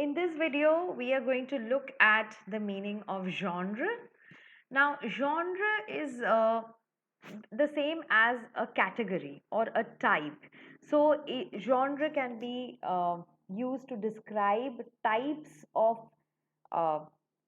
In this video, we are going to look at the meaning of genre. Now, genre is the same as a category or a type. So, genre can be used to describe types of uh,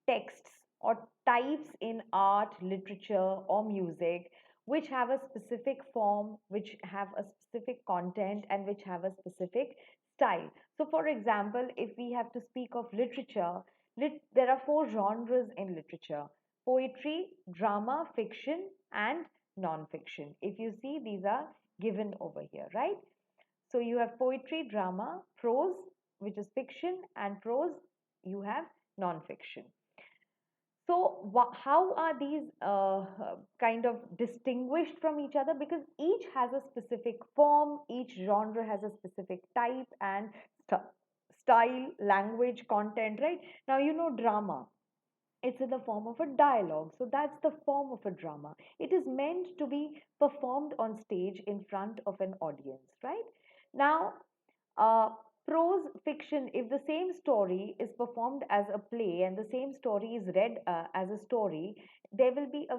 texts or types in art, literature, or music which have a specific form, which have a specific content, and which have a specific style. So, for example, if we have to speak of literature, there are four genres in literature: poetry, drama, fiction, and non-fiction. If you see, these are given over here, right? So you have poetry, drama, prose, which is fiction, and prose, you have non-fiction. So, how are these kind of distinguished from each other? Because each has a specific form, each genre has a specific type and st- style, language, content, right? Now, drama. It's in the form of a dialogue. So, that's the form of a drama. It is meant to be performed on stage in front of an audience, right? Now, uh, prose fiction, if the same story is performed as a play and the same story is read as a story, there will be a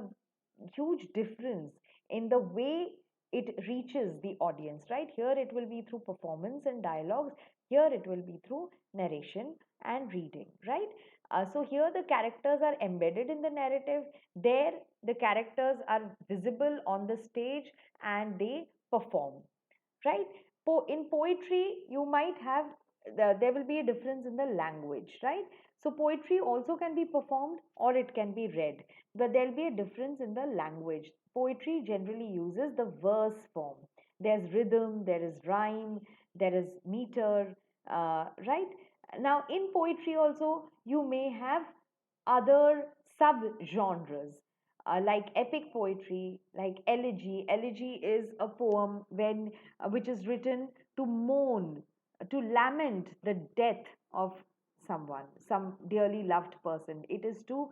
huge difference in the way it reaches the audience, right? Here it will be through performance and dialogues, here it will be through narration and reading, right? So here the characters are embedded in the narrative, there the characters are visible on the stage and they perform, right? In poetry, you might have there will be a difference in the language, right? So poetry also can be performed or it can be read, but there'll be a difference in the language. Poetry generally uses the verse form. There's rhythm, there is rhyme, there is meter, right? Now, in poetry also, you may have other sub-genres like epic poetry, like elegy. Elegy is a poem which is written to mourn, to lament the death of someone, some dearly loved person. It is to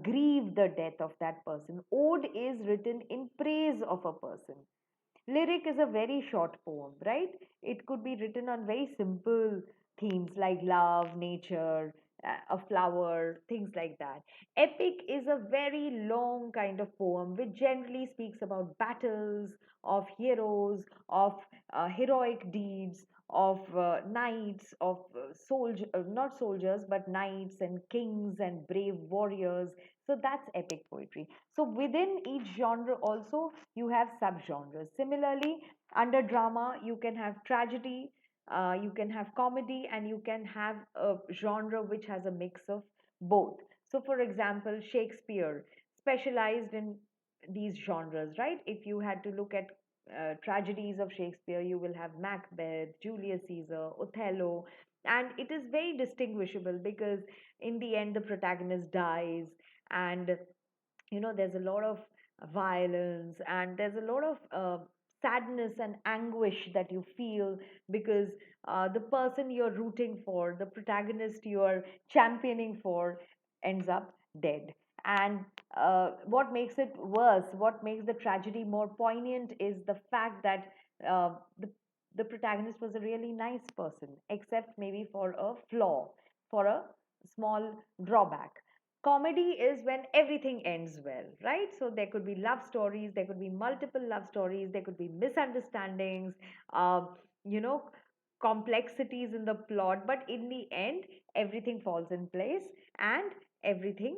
grieve the death of that person. Ode is written in praise of a person. Lyric is a very short poem, right? It could be written on very simple themes like love, nature, a flower, things like that. Epic is a very long kind of poem which generally speaks about battles, of heroes, of heroic deeds, of knights, of not soldiers, but knights and kings and brave warriors. So that's epic poetry. So within each genre also you have subgenres. Similarly, under drama you can have tragedy, you can have comedy, and you can have a genre which has a mix of both. So for example, Shakespeare specialized in these genres, right? If you had to look at tragedies of Shakespeare, you will have Macbeth, Julius Caesar, Othello, and it is very distinguishable because in the end the protagonist dies, and there's a lot of violence, and there's a lot of sadness and anguish that you feel because the person you're rooting for, the protagonist you're championing for, ends up dead. And what makes it worse, what makes the tragedy more poignant, is the fact that uh, the the protagonist was a really nice person, except maybe for a flaw, for a small drawback. Comedy is when everything ends well, right? So there could be love stories, there could be multiple love stories, there could be misunderstandings, uh, you know complexities in the plot, but in the end everything falls in place and everything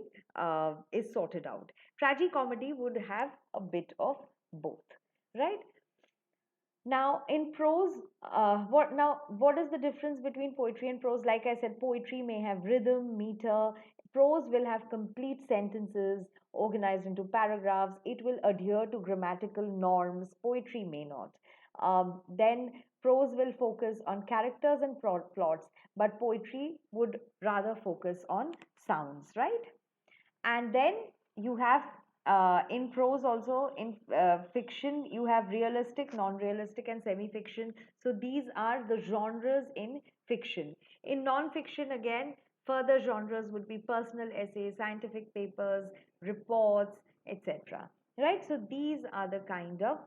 is sorted out. Tragicomedy would have a bit of both, right? Now, in prose, what is the difference between poetry and prose? Like I said, poetry may have rhythm, meter. Prose will have complete sentences organized into paragraphs. It will adhere to grammatical norms. Poetry may not. Then prose will focus on characters and plots, but poetry would rather focus on sounds, right? And then you have in prose also, in fiction you have realistic, non-realistic, and semi-fiction. So these are the genres in fiction. In non-fiction, again, further genres would be personal essays, scientific papers, reports, etc., right? So these are the kind of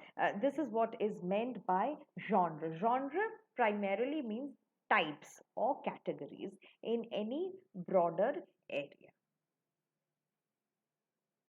this is what is meant by genre. Genre primarily means types or categories in any broader area.